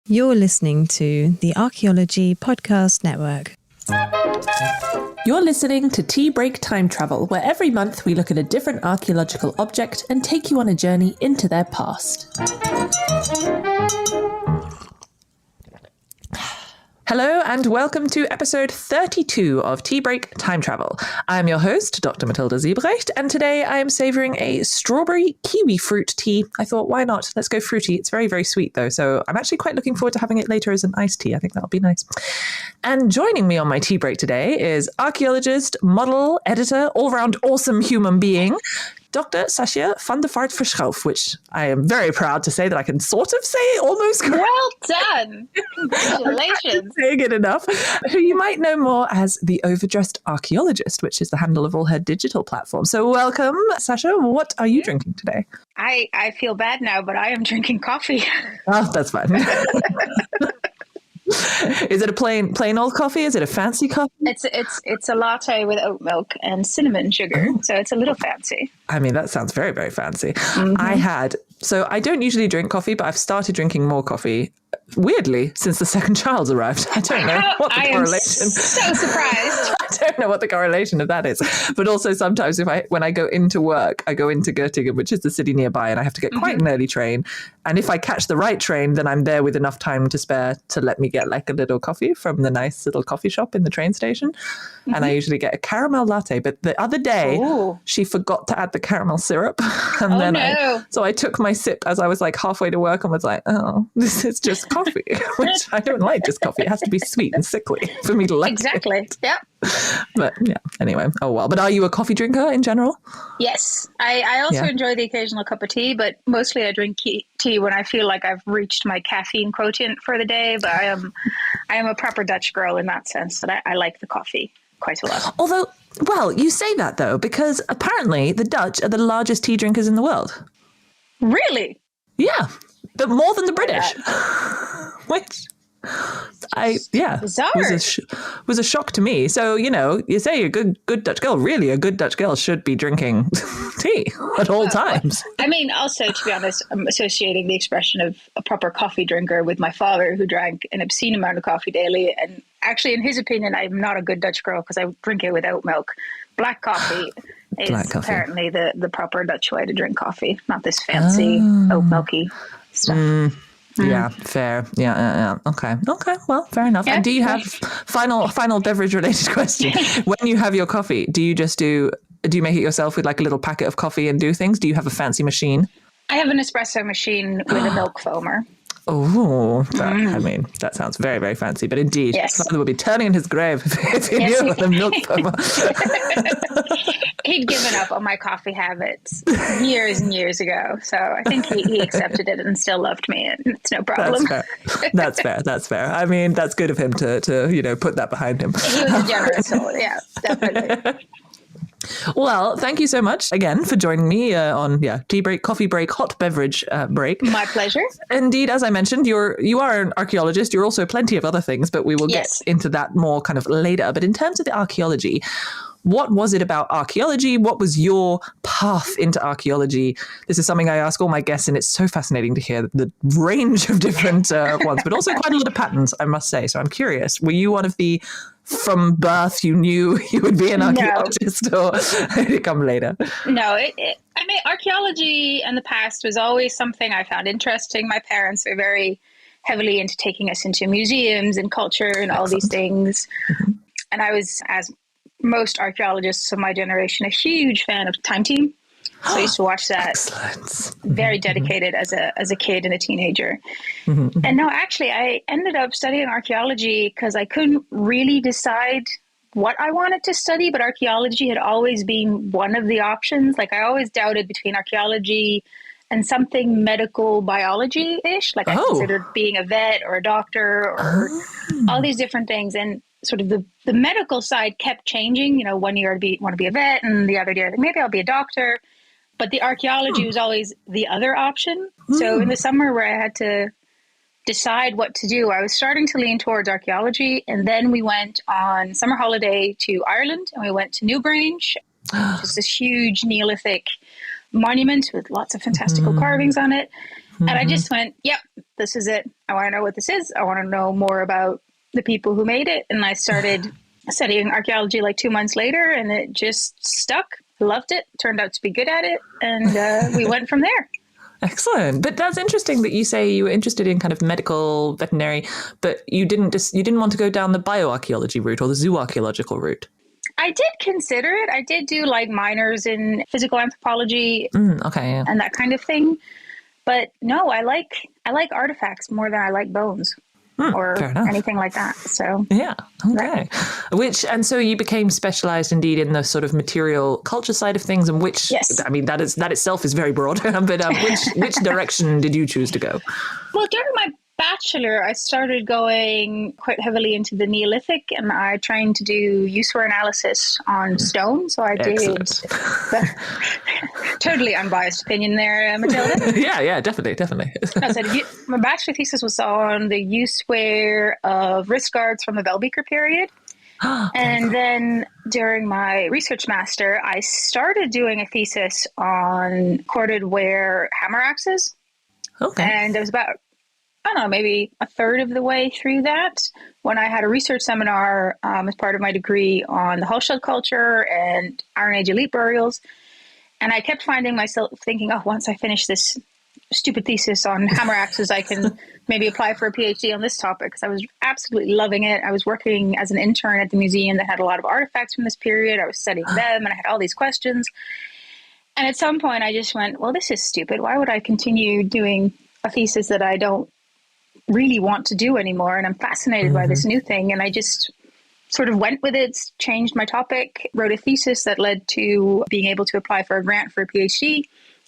You're listening to the Archaeology Podcast Network. You're listening to Tea Break Time Travel, where every month we look at a different archaeological object and take you on a journey into their past. Hello and welcome to episode 32 of Tea Break Time Travel. I'm your host, Dr. Matilda Siebrecht, and today I am savouring a strawberry kiwi fruit tea. I thought, why not? Let's go fruity. It's very, very sweet though, so I'm actually quite looking forward to having it later as an iced tea. I think that'll be nice. And joining me on my tea break today is archaeologist, model, editor, all-round awesome human being, Dr Sasja van de Vaart-Verschoof, which I am very proud to say that I can sort of say almost correctly. Well done. Congratulations. Saying it enough. Who you might know more as the Overdressed Archaeologist, which is the handle of all her digital platforms. So welcome, Sasja. What are you drinking today? I feel bad now, but I am drinking coffee. Oh, that's fine. Is it a plain old coffee? Is it a fancy coffee? It's a latte with oat milk and cinnamon sugar, so it's a little fancy. I mean, that sounds very, very fancy. Mm-hmm. So I don't usually drink coffee, but I've started drinking more coffee, weirdly, since the second child's arrived. I don't know what the correlation. I am so surprised. I don't know what the correlation of that is. But also sometimes when I go into work, I go into Göttingen, which is the city nearby, and I have to get quite an early train. And if I catch the right train, then I'm there with enough time to spare to let me get like a little coffee from the nice little coffee shop in the train station. And I usually get a caramel latte. But the other day, she forgot to add the caramel syrup. And so I took my sip as I was like halfway to work and was like, oh, this is just coffee, which I don't like just coffee. It has to be sweet and sickly for me to like it. Yeah. But yeah, anyway, oh well. But are you a coffee drinker in general? Yes. I also enjoy the occasional cup of tea, but mostly I drink tea when I feel like I've reached my caffeine quotient for the day. But I am a proper Dutch girl in that sense, that I like the coffee quite a lot. Although, well, you say that though, because apparently the Dutch are the largest tea drinkers in the world. Really? Yeah, but more than the British. Which was a shock to me. So, you know, you say you're a good Dutch girl. Really, a good Dutch girl should be drinking tea at all times. I mean, also, to be honest, I'm associating the expression of a proper coffee drinker with my father, who drank an obscene amount of coffee daily. And actually, in his opinion, I'm not a good Dutch girl because I drink it with oat milk. Black coffee is apparently the proper Dutch way to drink coffee, not this fancy oat milky stuff. Yeah, fair. Yeah. Okay. Well, fair enough. Yeah, and do you have final beverage related question? When you have your coffee, do you make it yourself with like a little packet of coffee and do things? Do you have a fancy machine? I have an espresso machine with a milk foamer. Oh, I mean, that sounds very, very fancy. But indeed, Father would be turning in his grave if he knew about the milk foamer. He'd given up on my coffee habits years and years ago. So I think he accepted it and still loved me. And it's no problem. That's fair. I mean, that's good of him to put that behind him. He was a generous soul. Yeah, definitely. Well, thank you so much again for joining me on tea break, coffee break, hot beverage break. My pleasure. Indeed, as I mentioned, you are an archaeologist. You're also plenty of other things, but we will get into that more kind of later. But in terms of the archaeology, what was it about archaeology? What was your path into archaeology? This is something I ask all my guests, and it's so fascinating to hear the range of different ones, but also quite a lot of patterns, I must say. So I'm curious, were you one of the from birth you knew you would be an archaeologist, or did it come later? No, I mean, archaeology in the past was always something I found interesting. My parents are very heavily into taking us into museums and culture and all these things. And I was, as most archaeologists of my generation, a huge fan of Time Team. So I used to watch that. Excellent. Very dedicated as a kid and a teenager. And no, actually, I ended up studying archaeology because I couldn't really decide what I wanted to study, but archaeology had always been one of the options. Like I always doubted between archaeology and something medical biology-ish. Like I considered being a vet or a doctor or all these different things. And sort of the medical side kept changing. You know, one year I want to be a vet, and the other year maybe I'll be a doctor. But the archaeology was always the other option. So in the summer where I had to decide what to do, I was starting to lean towards archaeology. And then we went on summer holiday to Ireland, and we went to Newgrange, which is this huge Neolithic monument with lots of fantastical carvings on it. And I just went, yep, this is it. I want to know what this is. I want to know more about the people who made it. And I started studying archaeology like 2 months later, and it just stuck. Loved it. Turned out to be good at it. And we went from there. Excellent. But that's interesting that you say you were interested in kind of medical, veterinary, but you didn't want to go down the bioarchaeology route or the zooarchaeological route. I did consider it. I did do like minors in physical anthropology and that kind of thing. But no, I like artifacts more than I like bones or anything like that. So yeah, okay. So you became specialized indeed in the sort of material culture side of things, and which I mean that itself is very broad. But which direction did you choose to go? Well, during my bachelor, I started going quite heavily into the Neolithic, and I trained to do use-ware analysis on stone. So I did totally unbiased opinion there, Matilda. yeah, definitely. I said my bachelor thesis was on the use-ware of wrist guards from the Bell-Beaker period. And then during my research master, I started doing a thesis on corded ware hammer axes. Okay. And it was about, I don't know, maybe a third of the way through that when I had a research seminar as part of my degree on the Hulsheld culture and Iron Age elite burials. And I kept finding myself thinking, once I finish this stupid thesis on hammer axes, I can maybe apply for a PhD on this topic, because I was absolutely loving it. I was working as an intern at the museum that had a lot of artifacts from this period. I was studying them and I had all these questions. And at some point I just went, well, this is stupid. Why would I continue doing a thesis that I don't really want to do anymore? And I'm fascinated by this new thing. And I just sort of went with it, changed my topic, wrote a thesis that led to being able to apply for a grant for a PhD,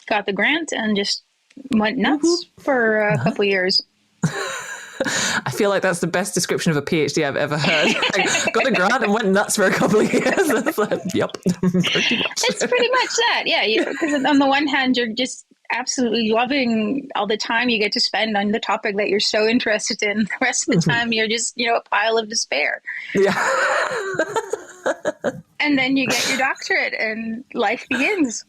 got the grant, and just went nuts for a couple of years. I feel like that's the best description of a PhD I've ever heard. I got a grant and went nuts for a couple of years. Like, yep, pretty much. It's pretty much that, yeah. Because on the one hand, you're just absolutely loving all the time you get to spend on the topic that you're so interested in. The rest of the time, you're just, a pile of despair. Yeah. And then you get your doctorate and life begins.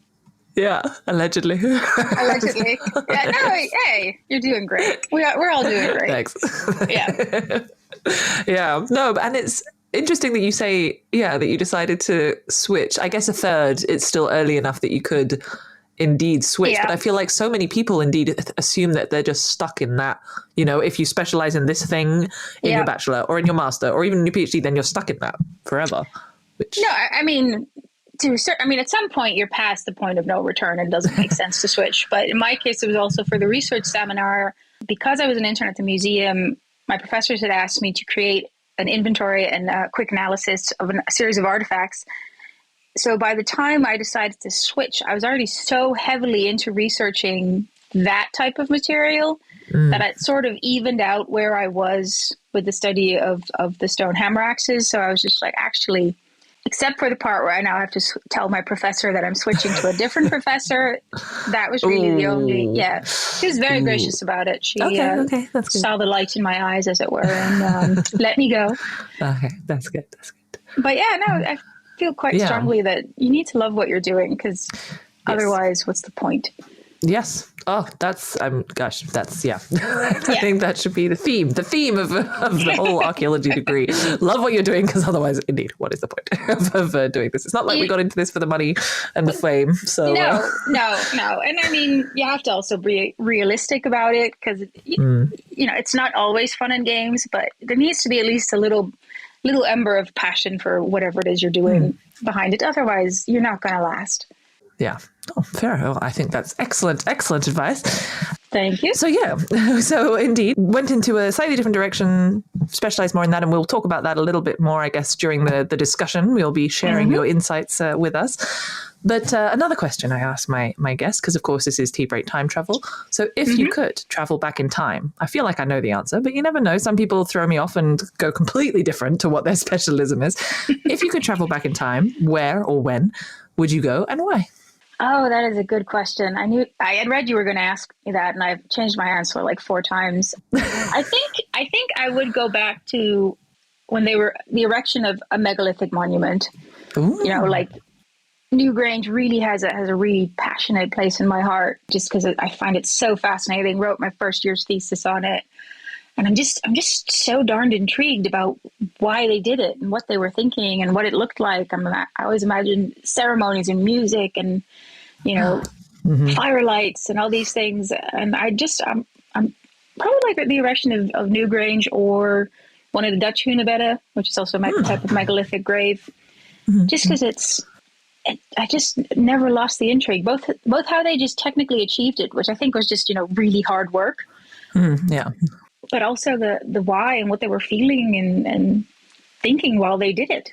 Yeah, allegedly. Allegedly. Yeah, no, hey, you're doing great. We're all doing great. Thanks. Yeah. Yeah. No, and it's interesting that you say, that you decided to switch. I guess a third, it's still early enough that you could indeed switch. Yeah. But I feel like so many people indeed assume that they're just stuck in that, if you specialize in this thing in your bachelor or in your master or even in your PhD, then you're stuck in that forever. No, I mean, at some point you're past the point of no return. It doesn't make sense to switch. But in my case, it was also for the research seminar. Because I was an intern at the museum, my professors had asked me to create an inventory and a quick analysis of a series of artifacts. So by the time I decided to switch, I was already so heavily into researching that type of material that it sort of evened out where I was with the study of the stone hammer axes. So I was just like, actually, except for the part where I now have to tell my professor that I'm switching to a different professor, that was really the only, she was very gracious about it. She That's saw the light in my eyes, as it were, and let me go. Okay, that's good. But I feel quite strongly that you need to love what you're doing, because otherwise, what's the point? Yes. Oh, that's, I think that should be the theme of the whole archaeology degree. Love what you're doing, because otherwise, indeed, what is the point of doing this? It's not like we got into this for the money and the fame. So No. And I mean, you have to also be realistic about it, because, it's not always fun and games, but there needs to be at least a little ember of passion for whatever it is you're doing behind it. Otherwise, you're not going to last. Yeah. Oh, fair. Well, I think that's excellent advice. Thank you. So indeed, went into a slightly different direction, specialized more in that, and we'll talk about that a little bit more, I guess, during the discussion. We'll be sharing your insights with us. But another question I asked my guests, because of course this is Tea Break Time Travel. So if you could travel back in time, I feel like I know the answer, but you never know. Some people throw me off and go completely different to what their specialism is. If you could travel back in time, where or when would you go and why? Oh, that is a good question. I had read you were going to ask me that, and I've changed my answer like 4 times. I think I would go back to when they were the erection of a megalithic monument. Ooh. Newgrange really has a really passionate place in my heart, just because I find it so fascinating. Wrote my first year's thesis on it, and I'm just so darned intrigued about why they did it and what they were thinking and what it looked like. I always imagine ceremonies and music and firelights and all these things, and I'm probably like the erection of Newgrange or one of the Dutch Hunebedden, which is also a type of megalithic grave, just because I just never lost the intrigue. Both how they just technically achieved it, which I think was just really hard work. Yeah. But also the why and what they were feeling and thinking while they did it.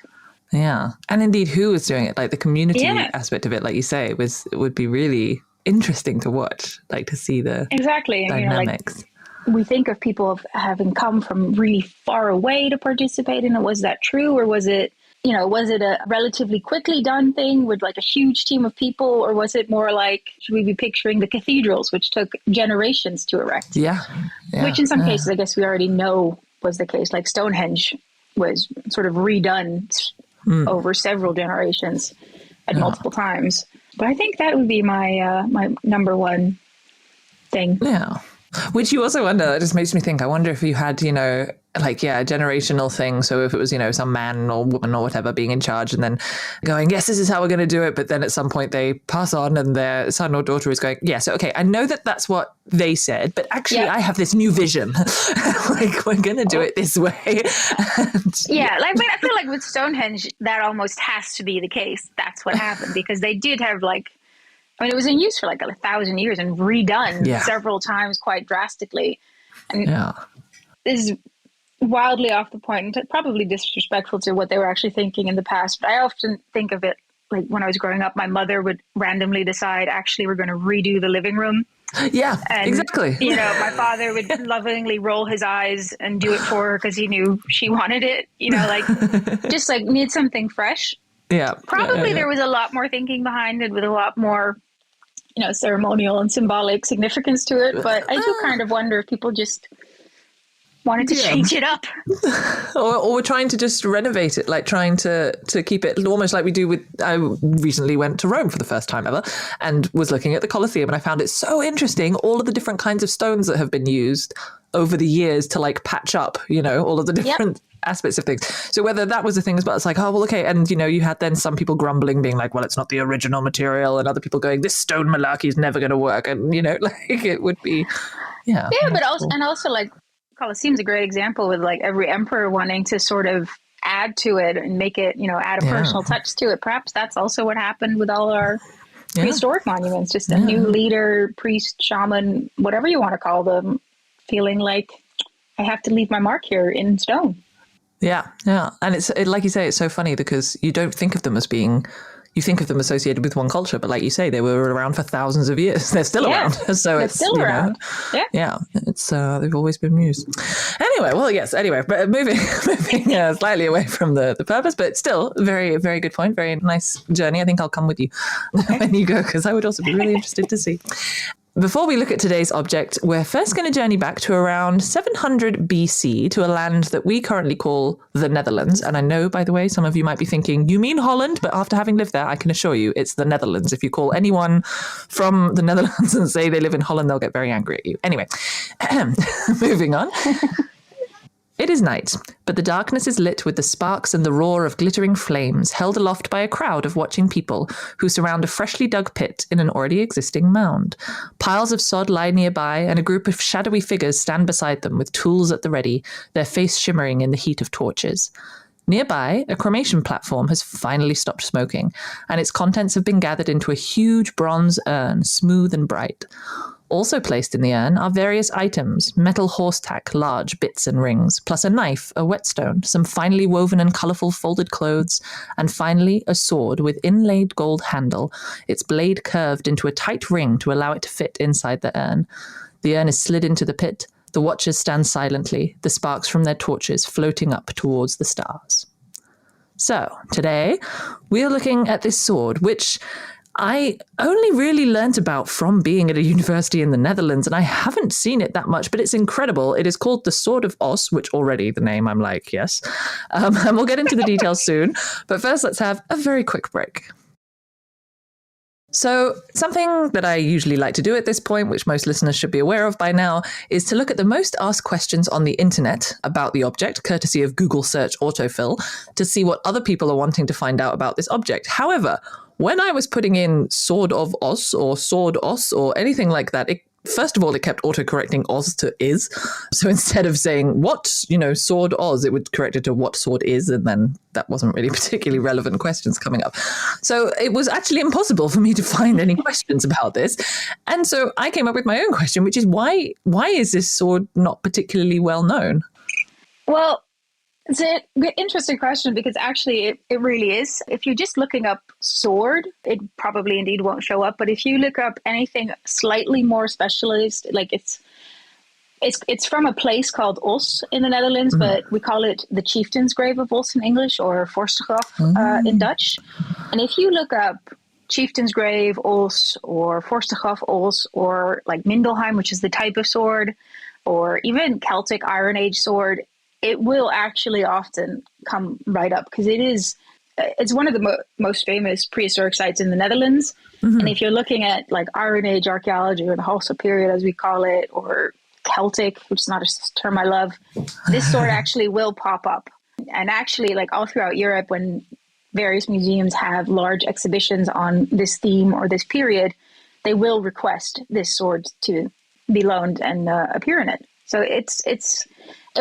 Yeah. And indeed, who was doing it? Like the community aspect of it, like you say, it would be really interesting to watch, like to see the exactly dynamics. We think of people having come from really far away to participate in it. Was that true, or was it a relatively quickly done thing with like a huge team of people, or was it more like, should we be picturing the cathedrals, which took generations to erect? Yeah. Which in some cases, I guess we already know was the case. Like Stonehenge was sort of redone over several generations at multiple times. But I think that would be my my number one thing. Yeah. Which you also wonder, it just makes me think, I wonder if you had, a generational thing. So if it was, some man or woman or whatever being in charge and then going, yes, this is how we're going to do it. But then at some point they pass on and their son or daughter is going, yes, okay, I know that that's what they said, but actually I have this new vision. Like, we're going to do it this way. I feel like with Stonehenge, that almost has to be the case. That's what happened, because they did have it was in use for 1,000 years and redone several times quite drastically. And this is wildly off the point and probably disrespectful to what they were actually thinking in the past. But I often think of it like when I was growing up, my mother would randomly decide, actually, we're going to redo the living room. Yeah, and, exactly. My father would lovingly roll his eyes and do it for her because he knew she wanted it, just need something fresh. Yeah. Probably there was a lot more thinking behind it with a lot more ceremonial and symbolic significance to it. But I do kind of wonder if people just wanted to change it up. or we're trying to just renovate it, like trying to keep it almost like we do with, I recently went to Rome for the first time ever and was looking at the Colosseum, and I found it so interesting, all of the different kinds of stones that have been used over the years to patch up, all of the different aspects of things. So whether that was a thing as well, it's like, oh, well, okay. And, you had then some people grumbling, being like, well, it's not the original material, and other people going, this stone malarkey is never going to work. And, it would be, Yeah, but also Colosseum's a great example with every emperor wanting to sort of add to it and make it, add a personal touch to it. Perhaps that's also what happened with all our prehistoric monuments, just a new leader, priest, shaman, whatever you want to call them, feeling like I have to leave my mark here in stone. Yeah. And it's like you say, it's so funny because you don't think of them as being, you think of them associated with one culture, but like you say, they were around for thousands of years. They're still around. So it's still around. It's they've always been used. Anyway, but moving slightly away from the purpose, but still very, very good point. Very nice journey. I think I'll come with you when you go, because I would also be really interested to see. Before we look at today's object, we're first going to journey back to around 700 BC to a land that we currently call the Netherlands. And I know, by the way, some of you might be thinking, you mean Holland? But after having lived there, I can assure you it's the Netherlands. If you call anyone from the Netherlands and say they live in Holland, they'll get very angry at you. Anyway, moving on. It is night, but the darkness is lit with the sparks and the roar of glittering flames held aloft by a crowd of watching people who surround a freshly dug pit in an already existing mound. Piles of sod lie nearby, and a group of shadowy figures stand beside them with tools at the ready, their face shimmering in the heat of torches. Nearby, a cremation platform has finally stopped smoking, and its contents have been gathered into a huge bronze urn, smooth and bright. Also placed in the urn are various items, metal horse tack, large bits and rings, plus a knife, a whetstone, some finely woven and colourful folded clothes, and finally a sword with inlaid gold handle, its blade curved into a tight ring to allow it to fit inside the urn. The urn is slid into the pit. The watchers stand silently, the sparks from their torches floating up towards the stars. So, today, we're looking at this sword, which I only really learnt about from being at a university in the Netherlands, and I haven't seen it that much, but it's incredible. It is called the Sword of Os, which already the name, I'm like, yes. And we'll get into the details soon. But first, let's have a very quick break. So something that I usually like to do at this point, which most listeners should be aware of by now, is to look at the most asked questions on the internet about the object, courtesy of Google search autofill, to see what other people are wanting to find out about this object. However, when I was putting in sword of Os or sword Os or anything like that, first of all, it kept autocorrecting Oz to is. So instead of saying what, sword Oz, it would correct it to what sword is. And then that wasn't really particularly relevant questions coming up. So it was actually impossible for me to find any questions about this. And so I came up with my own question, which is why is this sword not particularly well known? Well, it's an interesting question because actually it really is. If you're just looking up sword, it probably indeed won't show up. But if you look up anything slightly more specialized, like it's from a place called Os in the Netherlands, but we call it the chieftain's grave of Os in English, or Vaart-Verschoof in Dutch. And if you look up chieftain's grave Os or Vaart-Verschoof Os, or like Mindelheim, which is the type of sword, or even Celtic Iron Age sword, it will actually often come right up because it's one of the most famous prehistoric sites in the Netherlands. And if you're looking at like Iron Age archaeology, or the Hallstatt period as we call it, or Celtic, which is not a term I love, this sword actually will pop up. And actually, like all throughout Europe, when various museums have large exhibitions on this theme or this period, they will request this sword to be loaned and appear in it. So it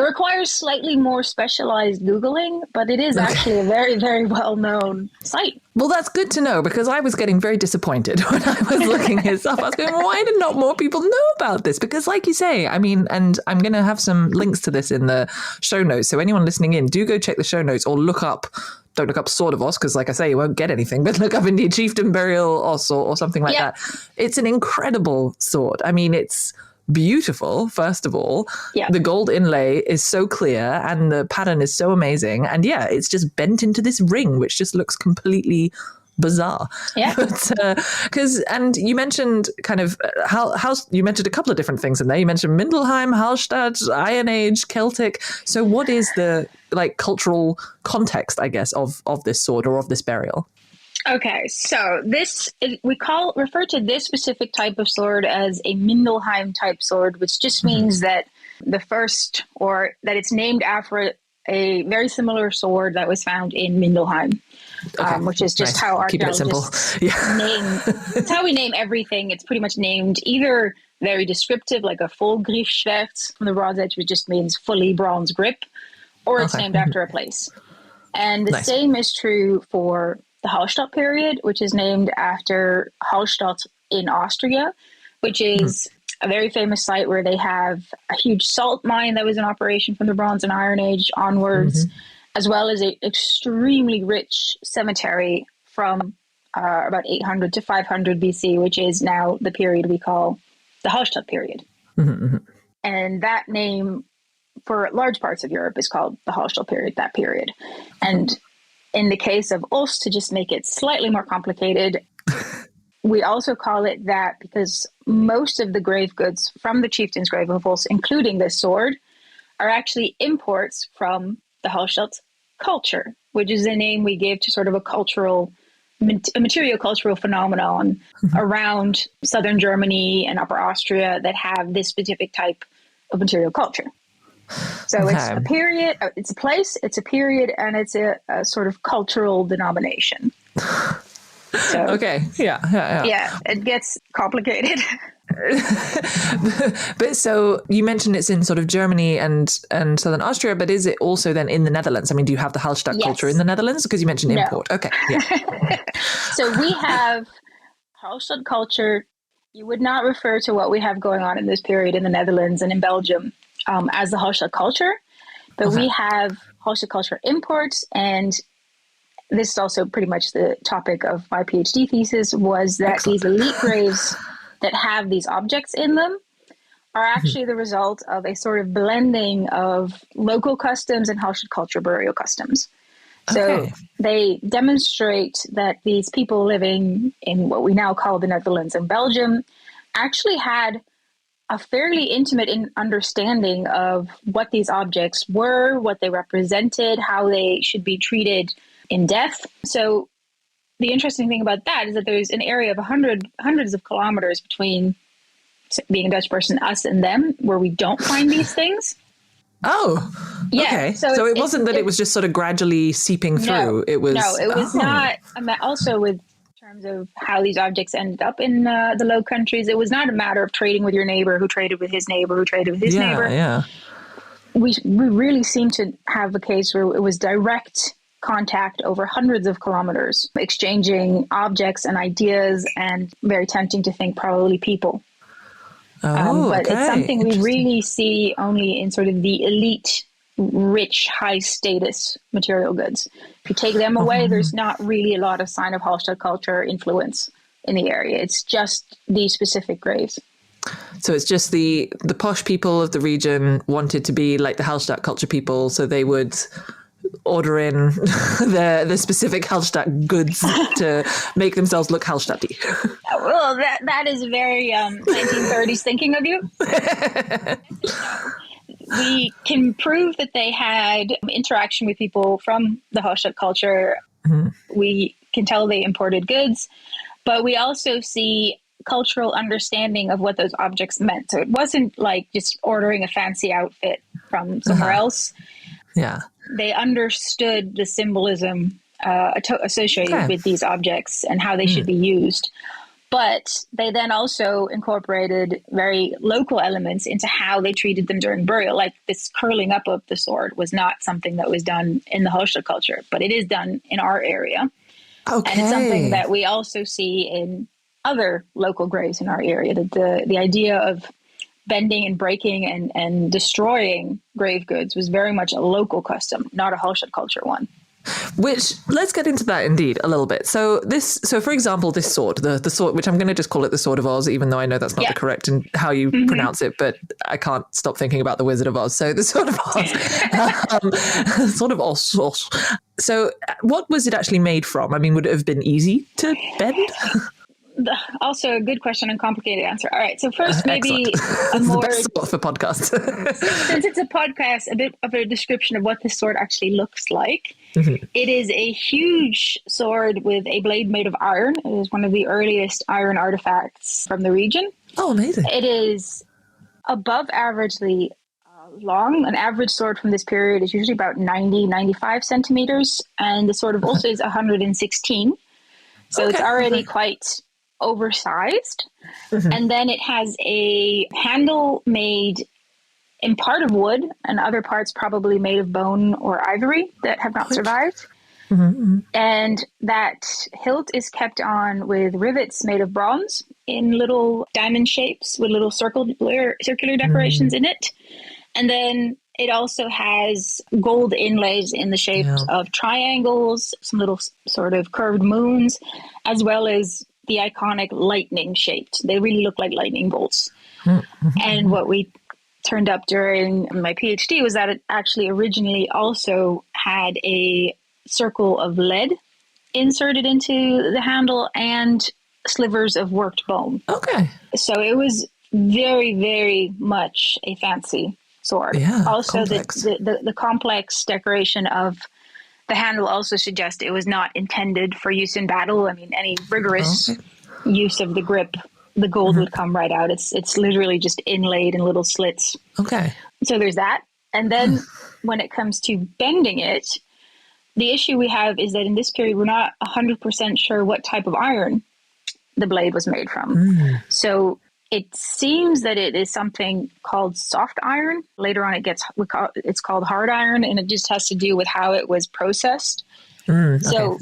requires slightly more specialized Googling, but it is actually a very, very well-known site. Well, that's good to know because I was getting very disappointed when I was looking this up. I was going, why did not more people know about this? Because like you say, I mean, and I'm going to have some links to this in the show notes. So anyone listening in, do go check the show notes or don't look up Sword of Os, because like I say, you won't get anything, but look up indeed Chieftain Burial Os or something like that. It's an incredible sword. I mean, it's beautiful, first of all. The gold inlay is so clear and the pattern is so amazing. And it's just bent into this ring, which just looks completely bizarre. And you mentioned kind of how you mentioned a couple of different things in there. You mentioned Mindelheim, Hallstatt, Iron Age, Celtic. So what is the cultural context, I guess, of this sword or of this burial? Okay, so we refer to this specific type of sword as a Mindelheim type sword, which just means that that it's named after a very similar sword that was found in Mindelheim, which is just how archaeologists name. It's how we name everything. It's pretty much named either very descriptive, like a full Griefschwert from the Bronze Age, which just means fully bronze grip, or it's named after a place. And the same is true for the Hallstatt period, which is named after Hallstatt in Austria, which is a very famous site where they have a huge salt mine that was in operation from the Bronze and Iron Age onwards, as well as an extremely rich cemetery from about 800 to 500 BC, which is now the period we call the Hallstatt period. And that name for large parts of Europe is called the Hallstatt period, that period. And in the case of Os, to just make it slightly more complicated, we also call it that because most of the grave goods from the chieftain's grave of Os, including this sword, are actually imports from the Hallstatt culture, which is the name we give to sort of a material cultural phenomenon around southern Germany and Upper Austria that have this specific type of material culture. So it's a period, it's a place, it's a period, and it's a sort of cultural denomination. So, it gets complicated. But so you mentioned it's in sort of Germany and southern Austria, but is it also then in the Netherlands? I mean, do you have the Hallstatt culture in the Netherlands? Because you mentioned import. Okay. Yeah. So we have Hallstatt culture. You would not refer to what we have going on in this period in the Netherlands and in Belgium as the Hallstatt culture, but we have Hallstatt culture imports, and this is also pretty much the topic of my PhD thesis, was that these elite graves that have these objects in them are actually the result of a sort of blending of local customs and Hallstatt culture burial customs. So they demonstrate that these people living in what we now call the Netherlands and Belgium actually had a fairly intimate understanding of what these objects were, what they represented, how they should be treated in death. So the interesting thing about that is that there's an area of hundreds of kilometers between being a Dutch person, us and them, where we don't find these things. Oh, yeah. Okay. So it wasn't that it was just sort of gradually seeping through. It was not. I mean, also with terms of how these objects ended up in the Low Countries, it was not a matter of trading with your neighbor who traded with his neighbor who traded with his neighbor. Yeah. We really seem to have a case where it was direct contact over hundreds of kilometers, exchanging objects and ideas, and very tempting to think probably people. But it's something we really see only in sort of the elite, rich, high status material goods. If you take them away, there's not really a lot of sign of Hallstatt culture influence in the area. It's just these specific graves. So it's just the posh people of the region wanted to be like the Hallstatt culture people, so they would order in the specific Hallstatt goods to make themselves look Hallstatty. Well, that is very 1930s thinking of you. We can prove that they had interaction with people from the Hallstatt culture. Mm-hmm. We can tell they imported goods, but we also see cultural understanding of what those objects meant. So it wasn't like just ordering a fancy outfit from somewhere else. Yeah. They understood the symbolism associated with these objects and how they should be used. But they then also incorporated very local elements into how they treated them during burial. Like this curling up of the sword was not something that was done in the Hallstatt culture, but it is done in our area. Okay. And it's something that we also see in other local graves in our area, that the idea of bending and breaking and destroying grave goods was very much a local custom, not a Hallstatt culture one. Which, let's get into that indeed a little bit. So for example, this sword, the sword, which I'm going to just call it the Sword of Oz, even though I know that's not the correct and how you pronounce it, but I can't stop thinking about the Wizard of Oz. So the Sword of Oz, Sword of Oz. So what was it actually made from? I mean, would it have been easy to bend? Also a good question and complicated answer. All right. So first, maybe a more the best sort for podcast. Since it's a podcast, a bit of a description of what this sword actually looks like. Mm-hmm. It is a huge sword with a blade made of iron. It is one of the earliest iron artifacts from the region. Oh, amazing. It is above averagely long. An average sword from this period is usually about 95 centimeters. And the Sword of Oz is 116. So it's already quite oversized. Mm-hmm. And then it has a handle made in part of wood and other parts probably made of bone or ivory that have not survived. Mm-hmm. And that hilt is kept on with rivets made of bronze in little diamond shapes with little circular decorations in it. And then it also has gold inlays in the shapes of triangles, some little sort of curved moons, as well as the iconic lightning shaped. They really look like lightning bolts. Mm-hmm. And what we turned up during my PhD was that it actually originally also had a circle of lead inserted into the handle and slivers of worked bone. Okay. So it was very, very much a fancy sword. Yeah, also, the complex decoration of the handle also suggests it was not intended for use in battle. I mean, any rigorous use of the grip, the gold would come right out. It's literally just inlaid in little slits. Okay. So there's that. And then when it comes to bending it, the issue we have is that in this period, we're not 100% sure what type of iron the blade was made from. So it seems that it is something called soft iron. Later on, it's called hard iron, and it just has to do with how it was processed. So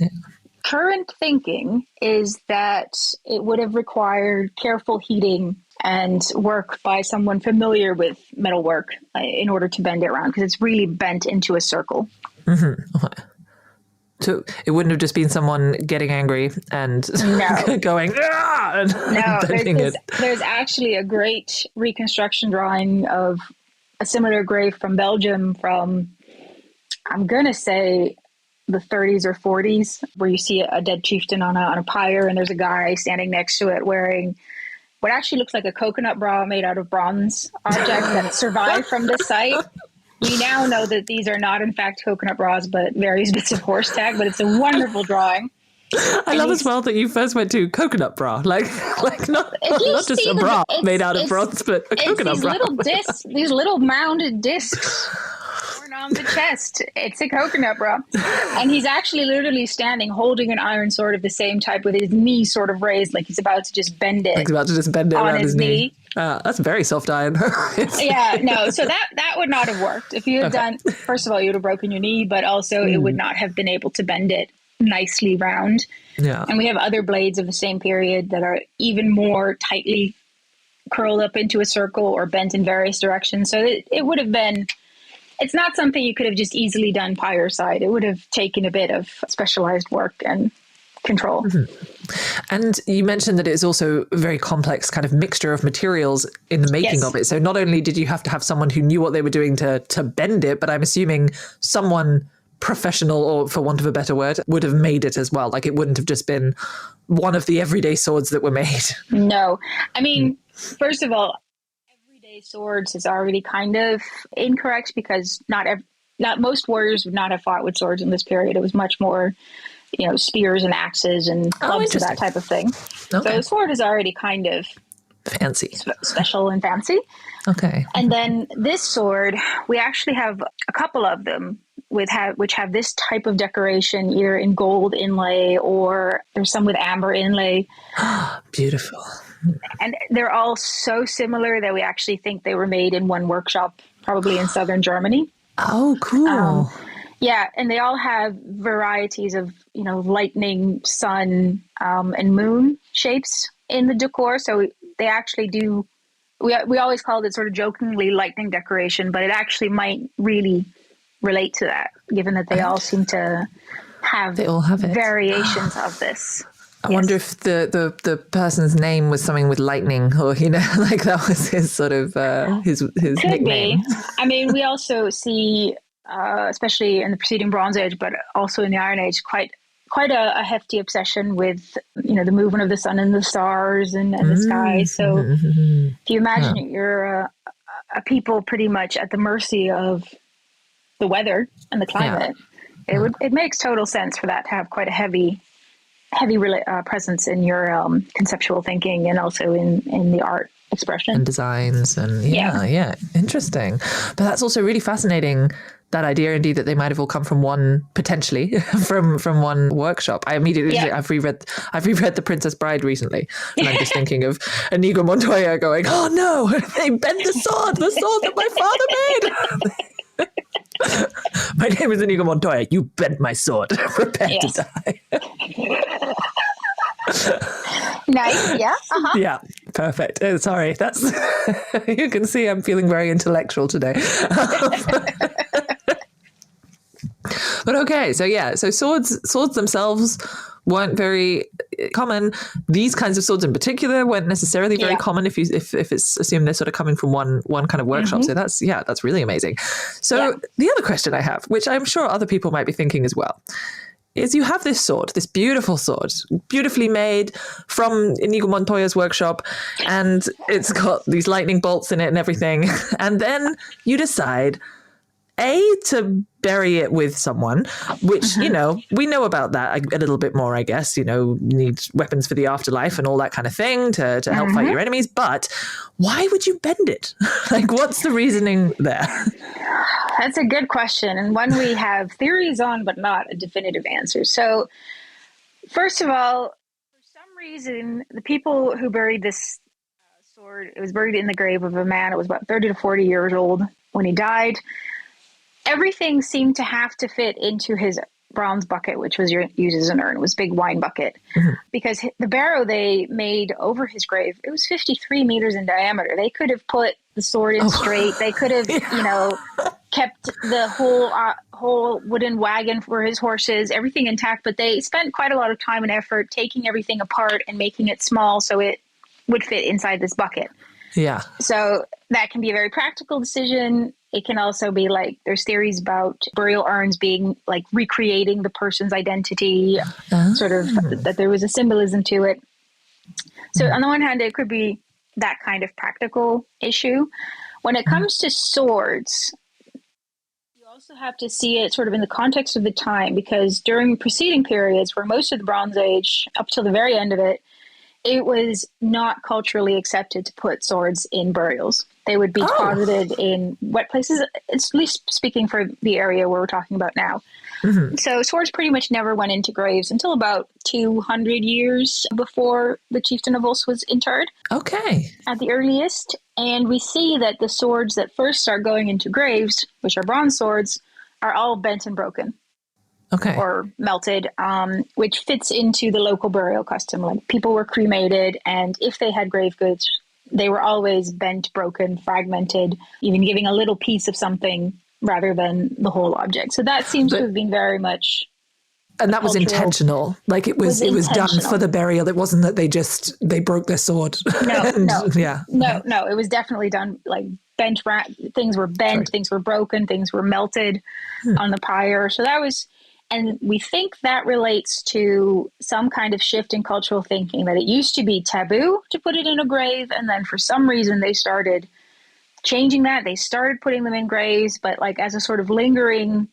current thinking is that it would have required careful heating and work by someone familiar with metalwork in order to bend it around, because it's really bent into a circle. Mm-hmm. So it wouldn't have just been someone getting angry and going, there's actually a great reconstruction drawing of a similar grave from Belgium from, I'm going to say, the 30s or 40s, where you see a dead chieftain on a pyre, and there's a guy standing next to it wearing what actually looks like a coconut bra made out of bronze object that survived from this site. We now know that these are not, in fact, coconut bras, but various bits of horse tag, but it's a wonderful drawing. I love as well that you first went to coconut bra, like not just a bra made out of bronze, but a coconut bra. These little mounded discs worn on the chest. It's a coconut bra. And he's actually literally standing holding an iron sword of the same type with his knee sort of raised, like he's about to just bend it. Like he's about to just bend it around his knee. That's very soft iron. Yeah, no. So that would not have worked. If you had done, first of all, you would have broken your knee, but also it would not have been able to bend it nicely round. Yeah. And we have other blades of the same period that are even more tightly curled up into a circle or bent in various directions. So it would have been, it's not something you could have just easily done pyre-side. It would have taken a bit of specialized work and control. Mm-hmm. And you mentioned that it is also a very complex kind of mixture of materials in the making of it. So not only did you have to have someone who knew what they were doing to bend it, but I'm assuming someone professional, or for want of a better word, would have made it as well. Like it wouldn't have just been one of the everyday swords that were made. No. I mean, first of all, everyday swords is already kind of incorrect because not most warriors would not have fought with swords in this period. It was much more, spears and axes and clubs and that type of thing. Okay. So the sword is already kind of fancy, special and fancy. Okay. And then this sword, we actually have a couple of them which have this type of decoration, either in gold inlay or there's some with amber inlay. Beautiful. And they're all so similar that we actually think they were made in one workshop, probably in southern Germany. Oh, cool. Yeah, and they all have varieties of, lightning, sun, and moon shapes in the decor. So they actually do, we always called it sort of jokingly lightning decoration, but it actually might really relate to that, given that they all seem to have variations of this. I wonder if the person's name was something with lightning, or like that was his sort of his Could nickname. Be. I mean, we also see, especially in the preceding Bronze Age, but also in the Iron Age, quite a hefty obsession with the movement of the sun and the stars and the sky. So if you imagine you're a people pretty much at the mercy of the weather and the climate, it makes total sense for that to have quite a heavy presence in your conceptual thinking and also in the art expression and designs and interesting. But that's also really fascinating, that idea indeed that they might have all come from one, potentially from one workshop. I immediately I've reread The Princess Bride recently, and I'm just thinking of Inigo Montoya going, oh no, they bent the sword that my father made. My name is Inigo Montoya. You bent my sword. Prepare to die. Nice. Yeah. Uh-huh. Yeah. Perfect. Sorry. That's you can see I'm feeling very intellectual today. But okay. So swords themselves weren't very common. These kinds of swords in particular weren't necessarily very common if it's assumed they're sort of coming from one kind of workshop. Mm-hmm. So that's really amazing. So the other question I have, which I'm sure other people might be thinking as well, is you have this sword, this beautiful sword, beautifully made from Inigo Montoya's workshop, and it's got these lightning bolts in it and everything. And then you decide, to bury it with someone, which, we know about that a little bit more, I guess. You need weapons for the afterlife and all that kind of thing to help fight your enemies. But why would you bend it? Like, what's the reasoning there? That's a good question, and one we have theories on, but not a definitive answer. So, first of all, for some reason, the people who buried this sword, it was buried in the grave of a man. It was about 30 to 40 years old when he died. Everything seemed to have to fit into his bronze bucket, which was used as an urn. It was a big wine bucket. Mm-hmm. Because the barrow they made over his grave, it was 53 meters in diameter. They could have put the sword in straight. They could have, kept the whole wooden wagon for his horses, everything intact. But they spent quite a lot of time and effort taking everything apart and making it small so it would fit inside this bucket. Yeah. So that can be a very practical decision. It can also be like, there's theories about burial urns being like recreating the person's identity, sort of that there was a symbolism to it. So on the one hand, it could be that kind of practical issue. When it comes to swords, you also have to see it sort of in the context of the time, because during preceding periods for most of the Bronze Age, up till the very end of it, it was not culturally accepted to put swords in burials. They would be deposited in wet places, at least speaking for the area where we're talking about now. Mm-hmm. So swords pretty much never went into graves until about 200 years before the chieftain of Ulster was interred. Okay. At the earliest. And we see that the swords that first start going into graves, which are bronze swords, are all bent and broken. Okay. Or melted, which fits into the local burial custom. Like, people were cremated, and if they had grave goods, they were always bent, broken, fragmented, even giving a little piece of something rather than the whole object. So that seems to have been very much... And that was intentional. Like, it was done for the burial. It wasn't that they broke their sword. No. It was definitely done, like, things were bent, things were broken, things were melted on the pyre. So that was... And we think that relates to some kind of shift in cultural thinking, that it used to be taboo to put it in a grave. And then for some reason they started changing that. They started putting them in graves, but like as a sort of lingering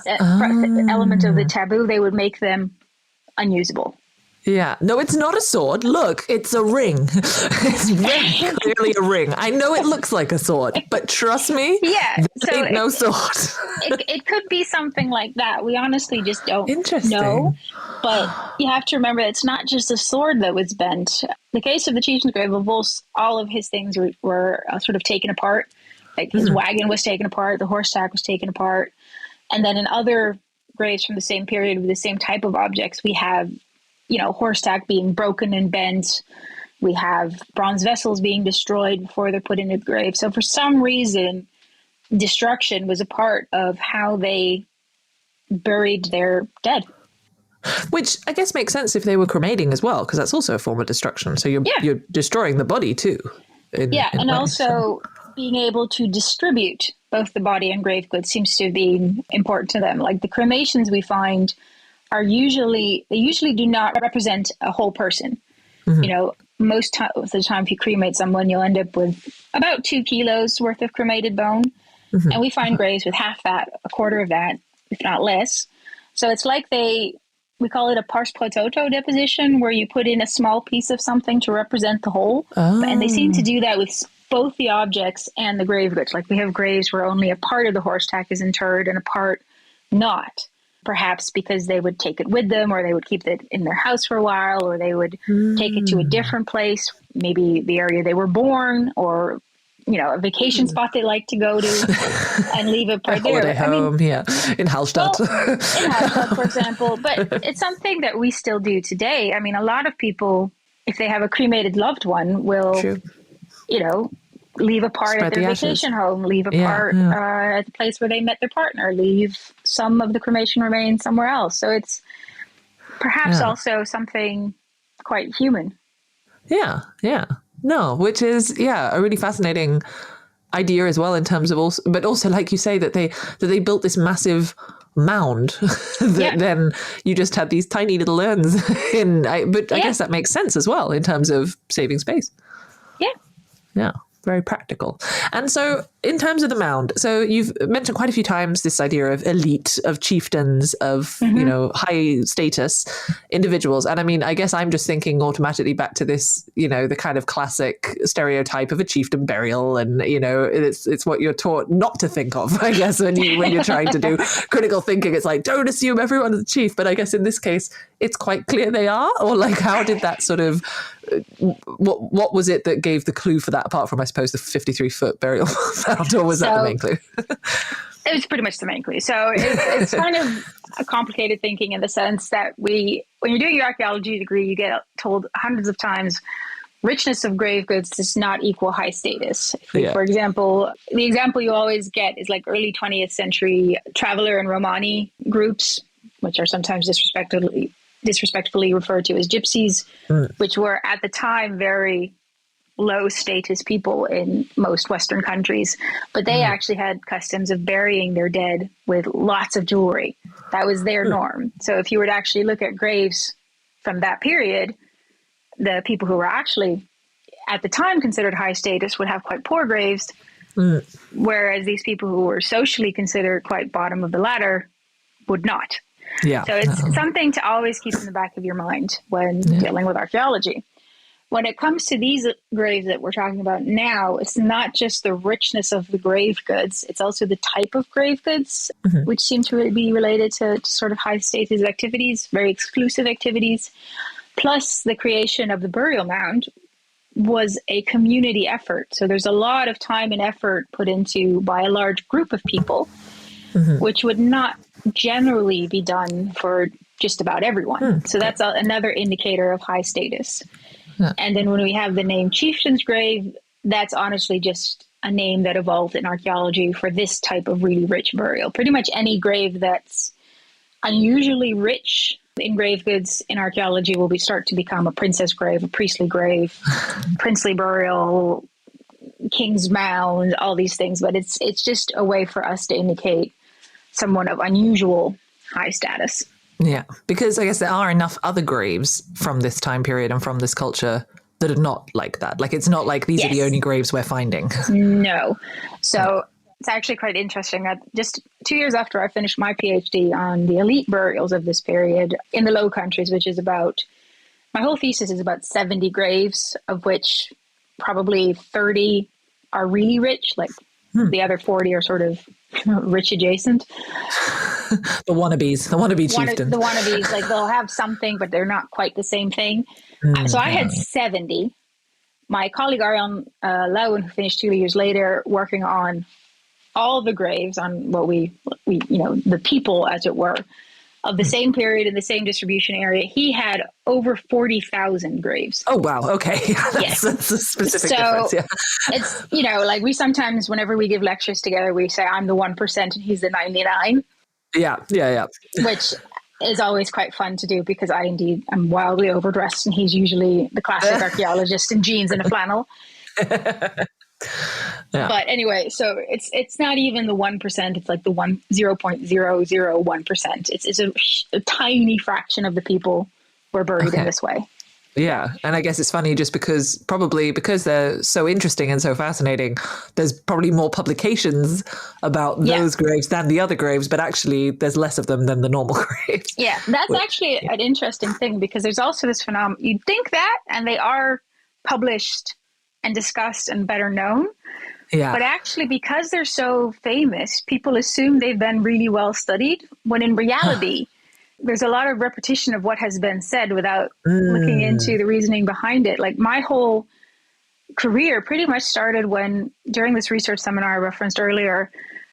element of the taboo, they would make them unusable. Yeah. No, it's not a sword. Look, it's a ring. It's very clearly a ring. I know it looks like a sword, but trust me, it ain't no sword. It could be something like that. We honestly just don't know. But you have to remember, it's not just a sword that was bent. The case of the chieftain's grave of Ulster, all of his things were sort of taken apart. Like, his wagon was taken apart, the horse stack was taken apart. And then in other graves from the same period with the same type of objects, we have horse stack being broken and bent. We have bronze vessels being destroyed before they're put in a grave. So for some reason, destruction was a part of how they buried their dead. Which I guess makes sense if they were cremating as well, because that's also a form of destruction. So you're destroying the body too. And also being able to distribute both the body and grave goods seems to be important to them. Like, the cremations we find they usually do not represent a whole person. Mm-hmm. Most of the time, if you cremate someone, you'll end up with about 2 kilos worth of cremated bone. Mm-hmm. And we find graves with half that, a quarter of that, if not less. So it's like we call it a pars pro toto deposition, where you put in a small piece of something to represent the whole. Oh. And they seem to do that with both the objects and the grave goods. Like, we have graves where only a part of the horse tack is interred and a part not. Perhaps because they would take it with them, or they would keep it in their house for a while, or they would take it to a different place, maybe the area they were born, or a vacation spot they like to go to, and leave it part there. Home, in Hallstatt. In Hallstatt, for example. But it's something that we still do today. I mean, a lot of people, if they have a cremated loved one, will, leave a part at their vacation home, leave a part at the place where they met their partner, leave some of the cremation remains somewhere else. So it's perhaps also something quite human. Yeah. No, which is, a really fascinating idea as well, in terms of also, but also, like you say, that they built this massive mound that then you just had these tiny little urns in. But I guess that makes sense as well in terms of saving space. Yeah. Very practical. And so in terms of the mound, so you've mentioned quite a few times this idea of elite, of chieftains, of, high status individuals. And I mean, I guess I'm just thinking automatically back to this, the kind of classic stereotype of a chieftain burial. And, it's what you're taught not to think of, I guess, when you're trying to do critical thinking. It's like, don't assume everyone is a chief. But I guess in this case, it's quite clear they are. Or like, how did that sort of... What was it that gave the clue for that, apart from, I suppose, the 53-foot burial mound, or was that the main clue? It was pretty much the main clue. So it's kind of a complicated thinking, in the sense that when you're doing your archaeology degree, you get told hundreds of times, richness of grave goods does not equal high status. For example, the example you always get is like early 20th century traveler and Romani groups, which are sometimes disrespectfully referred to as gypsies, which were at the time very low status people in most Western countries. But they actually had customs of burying their dead with lots of jewelry. That was their norm. So if you were to actually look at graves from that period, the people who were actually at the time considered high status would have quite poor graves. whereas these people who were socially considered quite bottom of the ladder would not. Yeah. So it's something to always keep in the back of your mind when dealing with archaeology. When it comes to these graves that we're talking about now, it's not just the richness of the grave goods, it's also the type of grave goods, which seem to be related to sort of high status activities, very exclusive activities. Plus, the creation of the burial mound was a community effort. So there's a lot of time and effort put into by a large group of people, which would not generally be done for just about everyone. So that's another indicator of high status. Yeah. And then when we have the name chieftain's grave, that's honestly just a name that evolved in archaeology for this type of really rich burial. Pretty much any grave that's unusually rich in grave goods in archaeology will start to become a princess grave, a priestly grave, princely burial, king's mound, all these things. But it's just a way for us to indicate someone of unusual high status. Yeah, because I guess there are enough other graves from this time period and from this culture that are not like that. Like, it's not like these are the only graves we're finding. No. So it's actually quite interesting. Just 2 years after I finished my PhD on the elite burials of this period in the Low Countries, which is about, my whole thesis is about 70 graves, of which probably 30 are really rich, like the other 40 are sort of rich adjacent. The wannabe chieftain. The wannabes, like they'll have something, but they're not quite the same thing. So I had 70. My colleague Ariane Lowen, who finished 2 years later, working on all the graves on what we the people, as it were, of the same period in the same distribution area. He had over 40,000 graves. Oh, wow. Okay. That's a specific difference. Yeah. It's, like we sometimes, whenever we give lectures together, we say, I'm the 1% and he's the 99. Yeah. Which is always quite fun to do because I'm wildly overdressed and he's usually the classic archaeologist in jeans and a flannel. Yeah. But anyway, so it's not even the 1%. It's like the 0.001%. It's a tiny fraction of the people were buried in this way. Yeah. And I guess it's funny just because they're so interesting and so fascinating, there's probably more publications about those graves than the other graves, but actually there's less of them than the normal graves. Yeah, that's actually an interesting thing because there's also this phenomenon. You'd think that, and they are published and discussed and better known. Yeah. But actually, because they're so famous, people assume they've been really well studied, when in reality, there's a lot of repetition of what has been said without looking into the reasoning behind it. Like my whole career pretty much started when, during this research seminar I referenced earlier,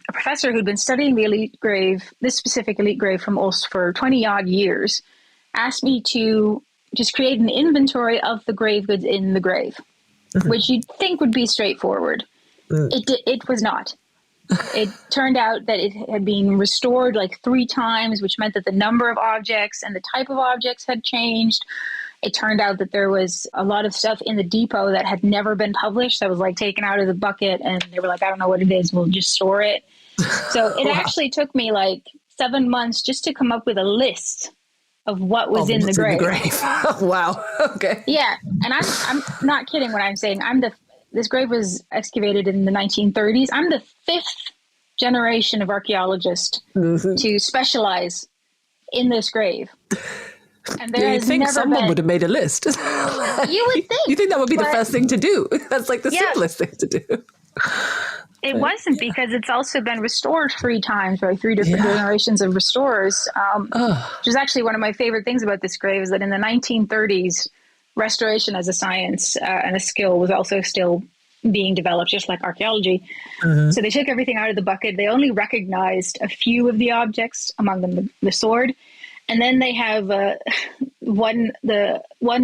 a professor who'd been studying the elite grave, this specific elite grave from Ulst for 20 odd years, asked me to just create an inventory of the grave goods in the grave, which you'd think would be straightforward. It was not. It turned out that it had been restored like 3 times, which meant that the number of objects and the type of objects had changed. It turned out that there was a lot of stuff in the depot that had never been published, that was like taken out of the bucket, and they were like, I don't know what it is, we'll just store it. So it actually took me like 7 months just to come up with a list of what was in the grave. Wow. Okay. Yeah. And I'm not kidding when I'm saying this grave was excavated in the 1930s. I'm the 5th generation of archaeologists to specialize in this grave. And there you'd think someone would have made a list. You would think. You think that would be the first thing to do. That's like the simplest thing to do. It wasn't, because it's also been restored 3 times by 3 different generations of restorers. Which is actually one of my favorite things about this grave, is that in the 1930s, restoration as a science and a skill was also still being developed, just like archaeology. So they took everything out of the bucket. They only recognized a few of the objects, among them the sword. And then they have one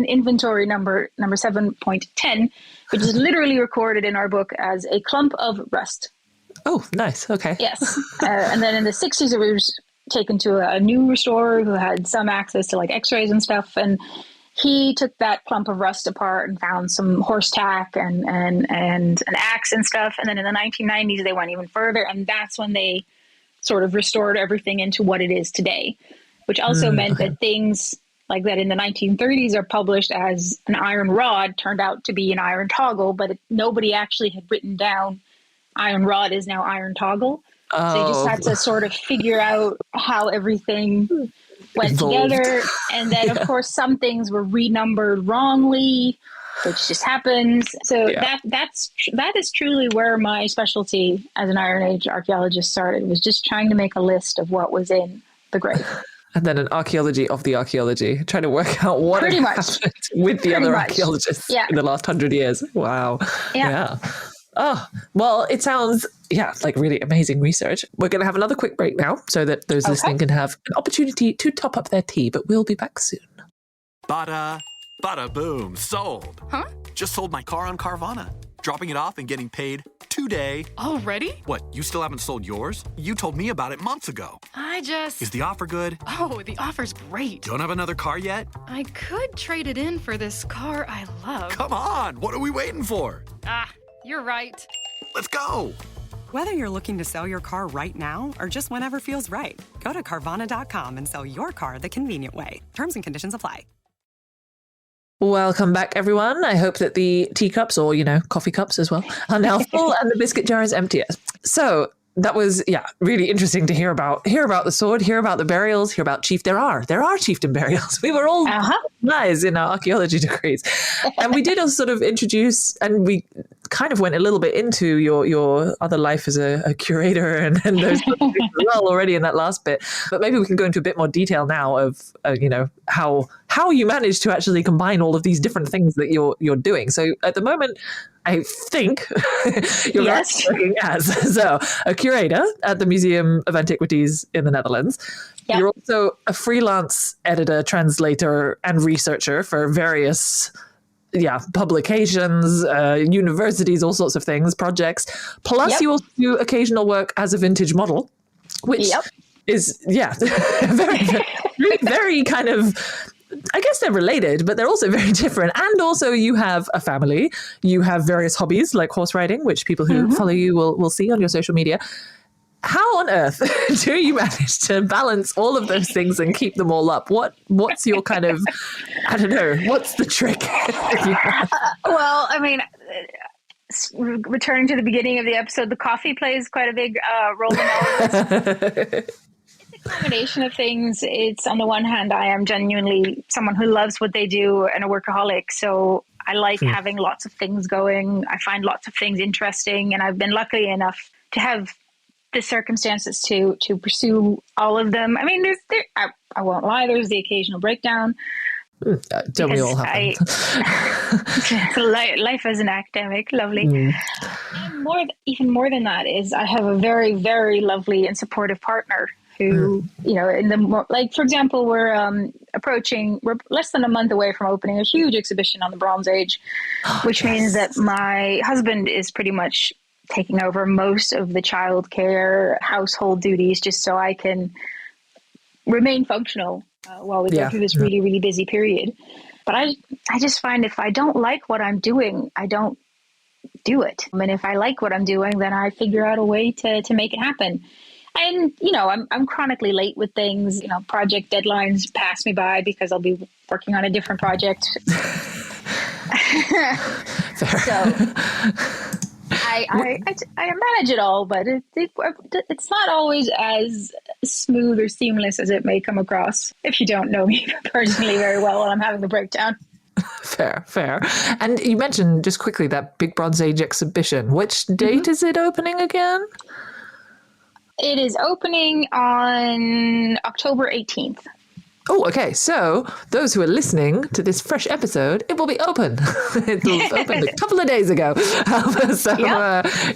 inventory number 7.10, which is literally recorded in our book as a clump of rust. Oh, nice. Okay. Yes. And then in the 60s, it was taken to a new restorer who had some access to like x-rays and stuff. And he took that clump of rust apart and found some horse tack and an axe and stuff. And then in the 1990s, they went even further. And that's when they sort of restored everything into what it is today, which also meant that things like that in the 1930s are published as an iron rod turned out to be an iron toggle, but nobody actually had written down iron rod is now iron toggle. So you just had to sort of figure out how everything went Evolved. together. And then, of course, some things were renumbered wrongly, which just happens. So that is truly where my specialty as an Iron Age archaeologist started, was just trying to make a list of what was in the grave. And then an archaeology of the archaeology, trying to work out what Pretty much. happened with the other archaeologists in the last 100 years. Wow. Yeah. Oh, well, it sounds, like really amazing research. We're going to have another quick break now so that those listening can have an opportunity to top up their tea, but we'll be back soon. Bada, bada boom, sold. Huh? Just sold my car on Carvana. Dropping it off and getting paid today. Already? What, you still haven't sold yours? You told me about it months ago. Is the offer good? Oh, the offer's great. Don't have another car yet? I could trade it in for this car I love. Come on, what are we waiting for? You're right. Let's go. Whether you're looking to sell your car right now or just whenever feels right, go to Carvana.com and sell your car the convenient way. Terms and conditions apply. Welcome back, everyone. I hope that the teacups, or, coffee cups as well, are now full and the biscuit jar is empty. So that was, really interesting to hear about the sword, hear about the burials, hear about there are chieftain burials. We were all guys in our archaeology degrees. And we did also sort of introduce, and we kind of went a little bit into your other life as a curator and those things as well already in that last bit. But maybe we can go into a bit more detail now of, how you manage to actually combine all of these different things that you're doing. So at the moment, I think you're working as a curator at the Museum of Antiquities in the Netherlands. Yep. You're also a freelance editor, translator, and researcher for various publications, universities, all sorts of things, projects. Plus, you also do occasional work as a vintage model, which is, very, very, very kind of, I guess they're related, but they're also very different. And also you have a family, you have various hobbies like horse riding, which people who follow you will see on your social media. How on earth do you manage to balance all of those things and keep them all up? What's your kind of, I don't know, what's the trick? Well, I mean, returning to the beginning of the episode, the coffee plays quite a big role in all of this. It's a combination of things. It's, on the one hand, I am genuinely someone who loves what they do and a workaholic. So I like having lots of things going. I find lots of things interesting. And I've been lucky enough to have the circumstances to pursue all of them. I mean, I won't lie, there's the occasional breakdown. Don't we all have Life as an academic, lovely. And even more than that is I have a very, very lovely and supportive partner who, for example, we're less than a month away from opening a huge exhibition on the Bronze Age, which means that my husband is pretty much taking over most of the childcare, household duties, just so I can remain functional while we go through this really, really busy period. But I just find if I don't like what I'm doing, I don't do it. I mean, if I like what I'm doing, then I figure out a way to make it happen. And, I'm chronically late with things. Project deadlines pass me by because I'll be working on a different project. So I manage it all, but it's not always as smooth or seamless as it may come across if you don't know me personally very well while I'm having the breakdown. Fair. And you mentioned just quickly that big Bronze Age exhibition. Which date is it opening again? It is opening on October 18th. Oh, okay. So those who are listening to this fresh episode, it will be open. It was opened a couple of days ago.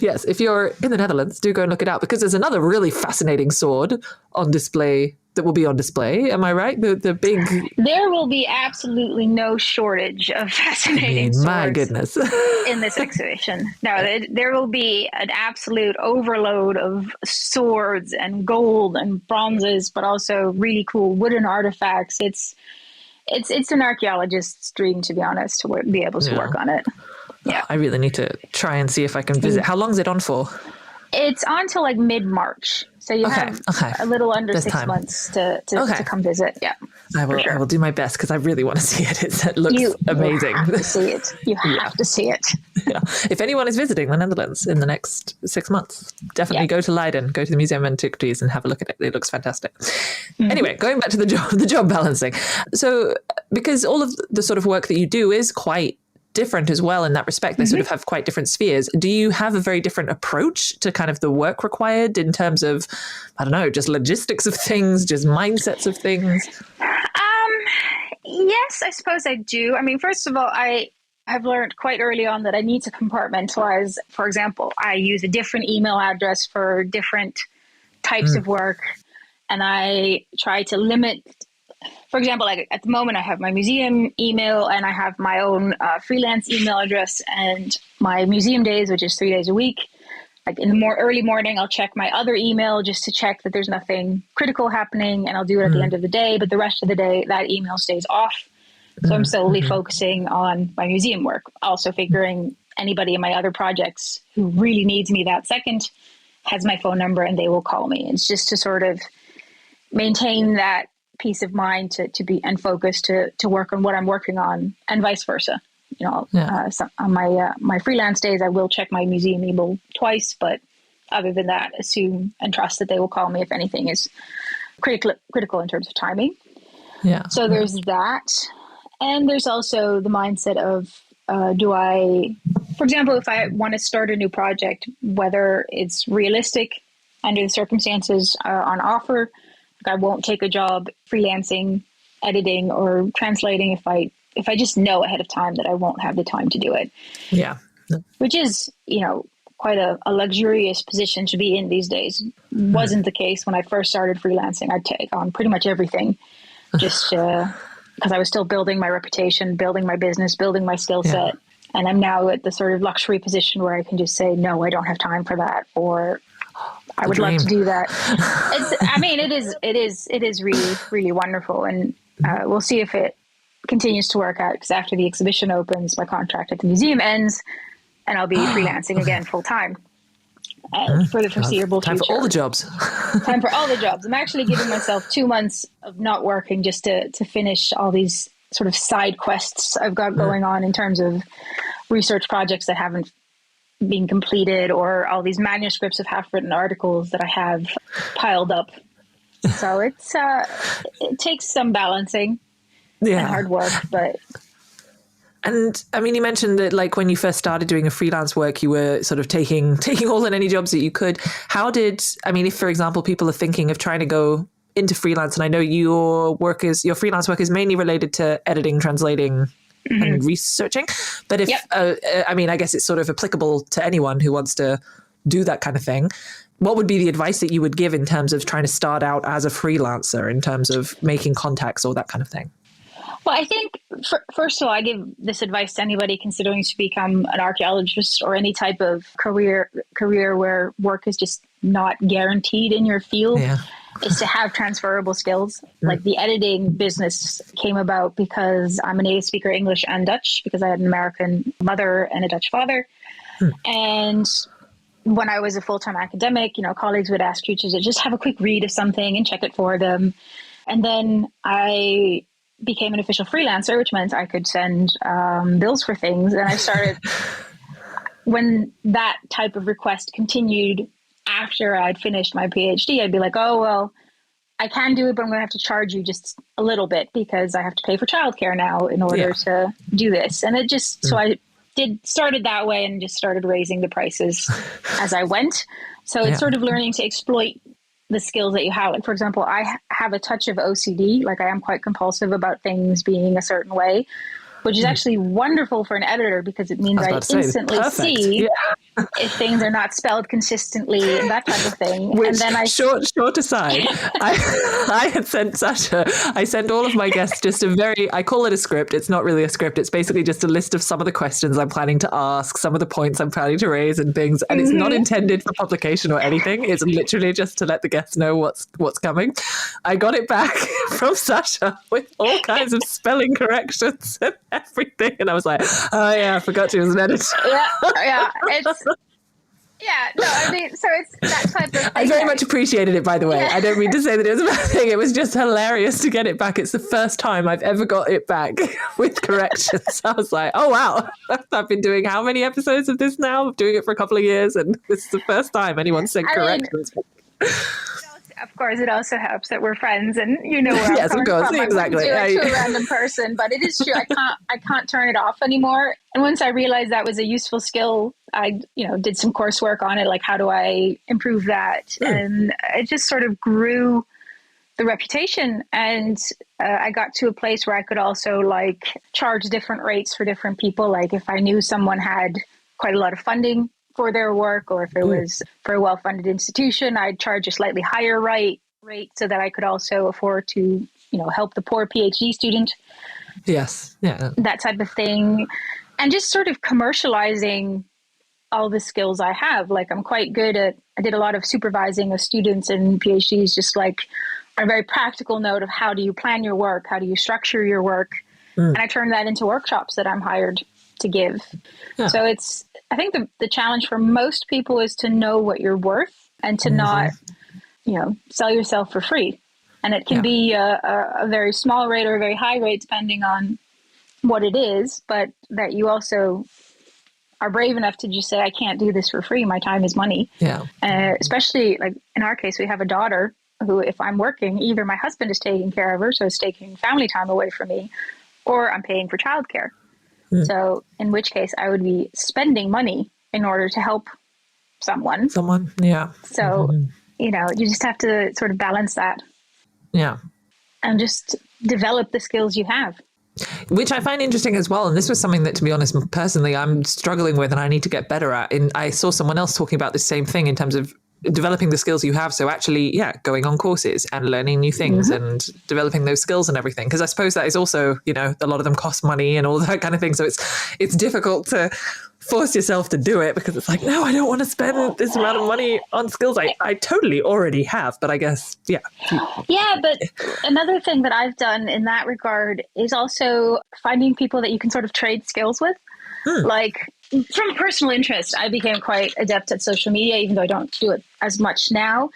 Yes, if you're in the Netherlands, do go and look it out, because there's another really fascinating sword on display that will be on display. Am I right? The big... There will be absolutely no shortage of fascinating swords. My goodness. In this exhibition. No, there will be an absolute overload of swords and gold and bronzes, but also really cool wooden artifacts. It's an archaeologist's dream, to be honest, to be able to work on it. Yeah, I really need to try and see if I can visit. How long is it on for? It's on till like mid-March. So you have a little under 6 months to come visit. Yeah. I will do my best because I really want to see it. It looks amazing. You have to see it. You have to see it. Yeah. If anyone is visiting the Netherlands in the next 6 months, definitely go to Leiden, go to the Museum of Antiquities and have a look at it. It looks fantastic. Anyway, going back to the job balancing. So because all of the sort of work that you do is quite different as well in that respect, they sort of have quite different spheres. Do you have a very different approach to kind of the work required in terms of, I don't know, just logistics of things, just mindsets of things? Yes, I suppose I do. I mean, first of all, I have learned quite early on that I need to compartmentalize. For example, I use a different email address for different types of work, and I try to limit. For example, like at the moment, I have my museum email and I have my own freelance email address, and my museum days, which is 3 days a week. Like in the more early morning, I'll check my other email just to check that there's nothing critical happening, and I'll do it at the end of the day. But the rest of the day, that email stays off. So I'm solely focusing on my museum work. Also figuring anybody in my other projects who really needs me that second has my phone number and they will call me. It's just to sort of maintain that peace of mind to be and focus to work on what I'm working on, and vice versa. You know, so on my freelance days, I will check my museum email twice, but other than that, assume and trust that they will call me if anything is critical in terms of timing. Yeah. So there's that, and there's also the mindset of for example, if I want to start a new project, whether it's realistic under the circumstances on offer, like I won't take a job freelancing, editing, or translating if I just know ahead of time that I won't have the time to do it. Yeah. Which is, quite a luxurious position to be in these days. Wasn't the case when I first started freelancing. I'd take on pretty much everything just because I was still building my reputation, building my business, building my skill set. And I'm now at the sort of luxury position where I can just say, no, I don't have time for that. Or I would love to do that. It is really, really wonderful. And we'll see if it continues to work out, because after the exhibition opens, my contract at the museum ends and I'll be freelancing again full time for the foreseeable future. Time for all the jobs. Time for all the jobs. I'm actually giving myself 2 months of not working just to finish all these sort of side quests I've got going on in terms of research projects that haven't been completed, or all these manuscripts of half-written articles that I have piled up. So it takes some balancing. And hard work, but. And I mean, you mentioned that like when you first started doing a freelance work, you were sort of taking all and any jobs that you could. If, for example, people are thinking of trying to go into freelance, and I know your freelance work is mainly related to editing, translating, and researching. But if, I guess it's sort of applicable to anyone who wants to do that kind of thing. What would be the advice that you would give in terms of trying to start out as a freelancer, in terms of making contacts or that kind of thing? Well, I think, first of all, I give this advice to anybody considering to become an archaeologist or any type of career where work is just not guaranteed in your field, is to have transferable skills. Like the editing business came about because I'm a native speaker English and Dutch, because I had an American mother and a Dutch father. And when I was a full-time academic, colleagues would ask you to just have a quick read of something and check it for them. And then I became an official freelancer, which meant I could send bills for things. And I started, when that type of request continued after I'd finished my PhD, I'd be like, oh, well, I can do it, but I'm going to have to charge you just a little bit because I have to pay for childcare now in order to do this. And it just, so I started that way and just started raising the prices as I went. So it's sort of learning to exploit the skills that you have. Like, for example, I have a touch of OCD. Like I am quite compulsive about things being a certain way, which is actually wonderful for an editor because it means I instantly see if things are not spelled consistently and that type of thing. Which, and then short aside, I had sent Sasha, I sent all of my guests just I call it a script. It's not really a script. It's basically just a list of some of the questions I'm planning to ask, some of the points I'm planning to raise and things. And it's not intended for publication or anything. It's literally just to let the guests know what's coming. I got it back from Sasha with all kinds of spelling corrections and everything. And I was like, oh yeah, I forgot she was an editor. Yeah, no, I mean, so it's that type of thing. I very much appreciated it, by the way. Yeah. I don't mean to say that it was a bad thing. It was just hilarious to get it back. It's the first time I've ever got it back with corrections. I was like, oh, wow. I've been doing how many episodes of this now? I'm doing it for a couple of years, and this is the first time anyone said corrections. Of course, it also helps that we're friends, and you know where I'm yes, coming of course, from. exactly. I wouldn't do it to a random person, but it is true. I can't turn it off anymore. And once I realized that was a useful skill, I did some coursework on it, like how do I improve that, and it just sort of grew the reputation. And I got to a place where I could also like charge different rates for different people. Like if I knew someone had quite a lot of funding for their work, or if it was for a well-funded institution, I'd charge a slightly higher rate so that I could also afford to, help the poor PhD student. Yes. Yeah. That type of thing. And just sort of commercializing all the skills I have. Like I'm quite good at, I did a lot of supervising of students and PhDs, just like on a very practical note of how do you plan your work? How do you structure your work? And I turned that into workshops that I'm hired to give. Yeah. So I think the challenge for most people is to know what you're worth and to not, sell yourself for free. And it can be a very small rate or a very high rate, depending on what it is, but that you also are brave enough to just say, I can't do this for free. My time is money. Yeah. Especially like in our case, we have a daughter who, if I'm working, either my husband is taking care of her, so it's taking family time away from me, or I'm paying for childcare. So in which case I would be spending money in order to help someone. Yeah. So, you just have to sort of balance that. Yeah. And just develop the skills you have. Which I find interesting as well. And this was something that, to be honest, personally, I'm struggling with and I need to get better at. And I saw someone else talking about the same thing in terms of developing the skills you have. So actually, going on courses and learning new things and developing those skills and everything. Because I suppose that is also, a lot of them cost money and all that kind of thing. So it's difficult to force yourself to do it because it's like, no, I don't want to spend this amount of money on skills I totally already have. But I guess, Yeah, but another thing that I've done in that regard is also finding people that you can sort of trade skills with. Like, from personal interest, I became quite adept at social media, even though I don't do it as much now.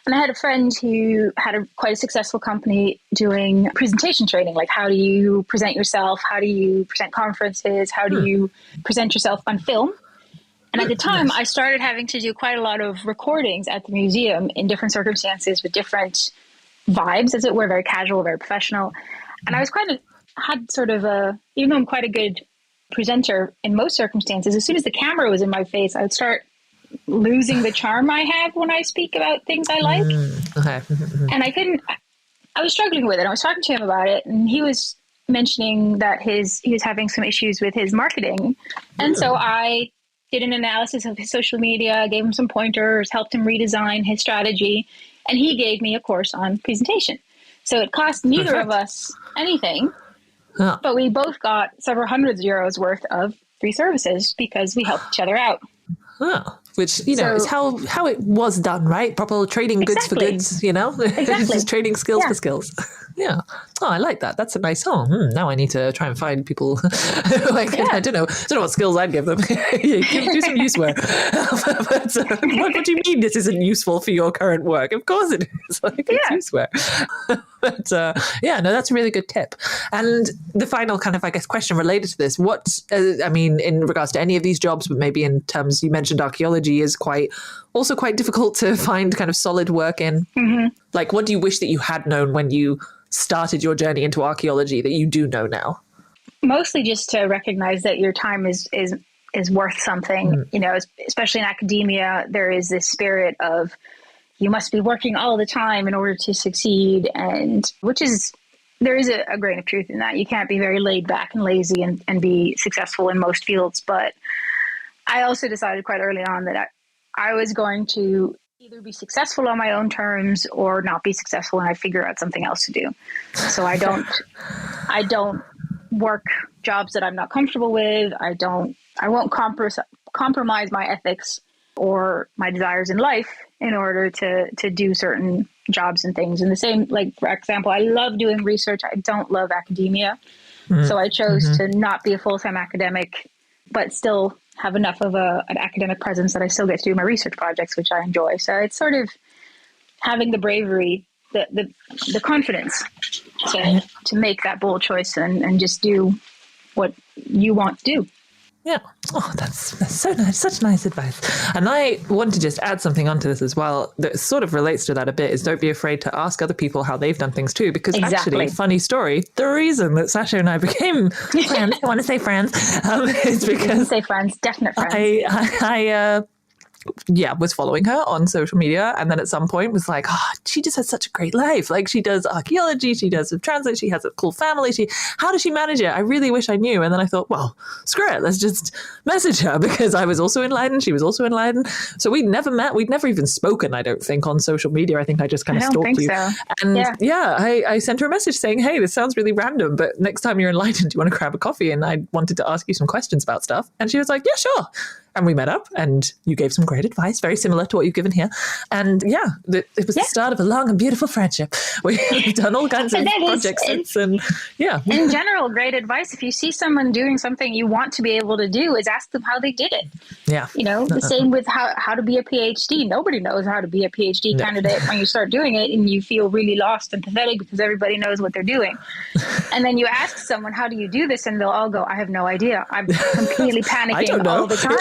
And I had a friend who had quite a successful company doing presentation training, like how do you present yourself? How do you present conferences? How do you present yourself on film? And at the time, I started having to do quite a lot of recordings at the museum in different circumstances with different vibes, as it were, very casual, very professional. And I was even though I'm quite a good presenter in most circumstances, as soon as the camera was in my face, I would start losing the charm I have when I speak about things I like. And I was struggling with it. I was talking to him about it, and he was mentioning that he was having some issues with his marketing. And so I did an analysis of his social media, gave him some pointers, helped him redesign his strategy, and he gave me a course on presentation. So it cost neither of us anything. But we both got several hundreds of euros worth of free services because we helped each other out. Which, is how it was done, right? Proper trading goods for goods, Exactly. Just trading skills for skills. Yeah. Oh, I like that. That's a nice song. Now I need to try and find people. I don't know what skills I'd give them. Do some use work. But, what do you mean this isn't useful for your current work? Of course it is. It's use work. But that's a really good tip. And the final kind of, question related to this, in regards to any of these jobs, but maybe in terms, you mentioned archaeology is quite difficult to find kind of solid work in. Like, what do you wish that you had known when you started your journey into archaeology that you do know now? Mostly just to recognize that your time is worth something. Especially in academia, there is this spirit of you must be working all the time in order to succeed, and there is a grain of truth in that. You can't be very laid back and lazy and be successful in most fields. But I also decided quite early on that I was going to either be successful on my own terms or not be successful, and I figure out something else to do. So I don't work jobs that I'm not comfortable with. I won't compromise my ethics or my desires in life in order to do certain jobs and things. And the same, like, for example, I love doing research. I don't love academia. So I chose to not be a full-time academic, but still have enough of an academic presence that I still get to do my research projects, which I enjoy. So it's sort of having the bravery, the confidence to make that bold choice and just do what you want to do. Yeah. Oh, that's so nice. Such nice advice. And I want to just add something onto this as well that sort of relates to that a bit, is don't be afraid to ask other people how they've done things too. Because actually, funny story, the reason that Sasha and I became friends, I want to say friends, is because... You can say friends, definite friends. I was following her on social media, and then at some point was like, oh, she just has such a great life. Like, she does archaeology, she does translate, she has a cool family. How does she manage it? I really wish I knew. And then I thought, well, screw it, let's just message her, because I was also in Leiden, she was also in Leiden. So we'd never met, we'd never even spoken, I don't think, on social media. I think I just kind of stalked you. So. And I sent her a message saying, hey, this sounds really random, but next time you're in Leiden, do you want to grab a coffee? And I wanted to ask you some questions about stuff. And she was like, yeah, sure. And we met up, and you gave some great advice, very similar to what you've given here. And it was the start of a long and beautiful friendship. We've done all kinds of projects since, and in general, great advice. If you see someone doing something you want to be able to do, is ask them how they did it. Yeah. The same with how to be a PhD. Nobody knows how to be a PhD candidate when you start doing it, and you feel really lost and pathetic because everybody knows what they're doing. And then you ask someone, how do you do this? And they'll all go, I have no idea. I'm completely panicking all the time.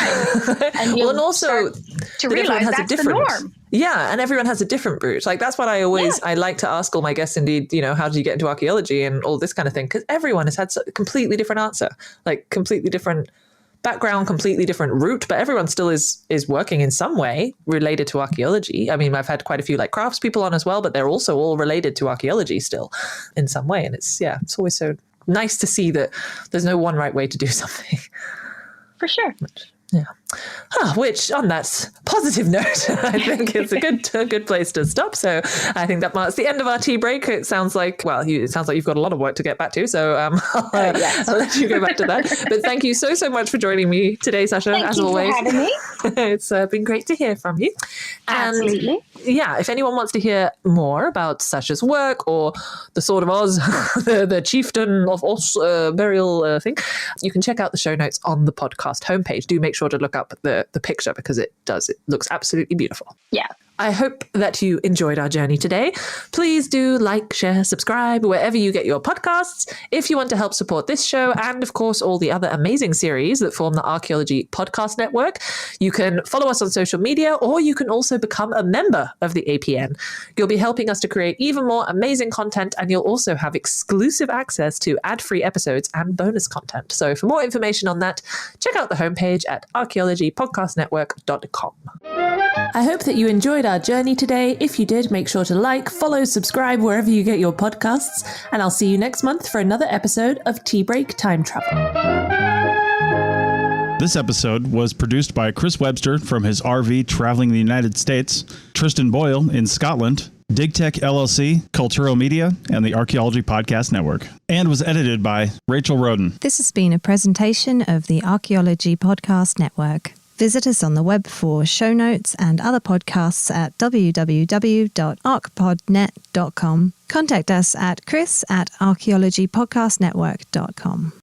And also to realize that's the norm. Yeah, and everyone has a different route. Like, that's what I like to ask all my guests, indeed, how did you get into archaeology and all this kind of thing? Because everyone has had a completely different answer, like completely different background, completely different route, but everyone still is working in some way related to archaeology. I mean, I've had quite a few like craftspeople on as well, but they're also all related to archaeology still in some way. And it's always so nice to see that there's no one right way to do something. For sure. Yeah. Which, on that positive note, I think it's a good place to stop. So I think that marks the end of our tea break. It sounds like, it sounds like you've got a lot of work to get back to. So I'll let you go back to that. But thank you so much for joining me today, Sasha, as always. Thank you for having me. It's been great to hear from you. And absolutely. Yeah, if anyone wants to hear more about Sasha's work or the Sword of Oz, the chieftain of Oz burial thing, you can check out the show notes on the podcast homepage. Do make sure to look up the picture, because it looks absolutely beautiful. Yeah. I hope that you enjoyed our journey today. Please do like, share, subscribe wherever you get your podcasts. If you want to help support this show and, of course, all the other amazing series that form the Archaeology Podcast Network, you can follow us on social media, or you can also become a member of the APN. You'll be helping us to create even more amazing content, and you'll also have exclusive access to ad-free episodes and bonus content. So for more information on that, check out the homepage at archaeologypodcastnetwork.com. I hope that you enjoyed our journey today. If you did, make sure to like, follow, subscribe wherever you get your podcasts, and I'll see you next month for another episode of Tea Break Time Travel. This episode was produced by Chris Webster from his RV traveling the United States, Tristan Boyle in Scotland, DigTech LLC, Cultural Media, and the Archaeology Podcast Network, and was edited by Rachel Roden. This has been a presentation of the Archaeology Podcast Network. Visit us on the web for show notes and other podcasts at www.archpodnet.com. Contact us at chris@archaeologypodcastnetwork.com.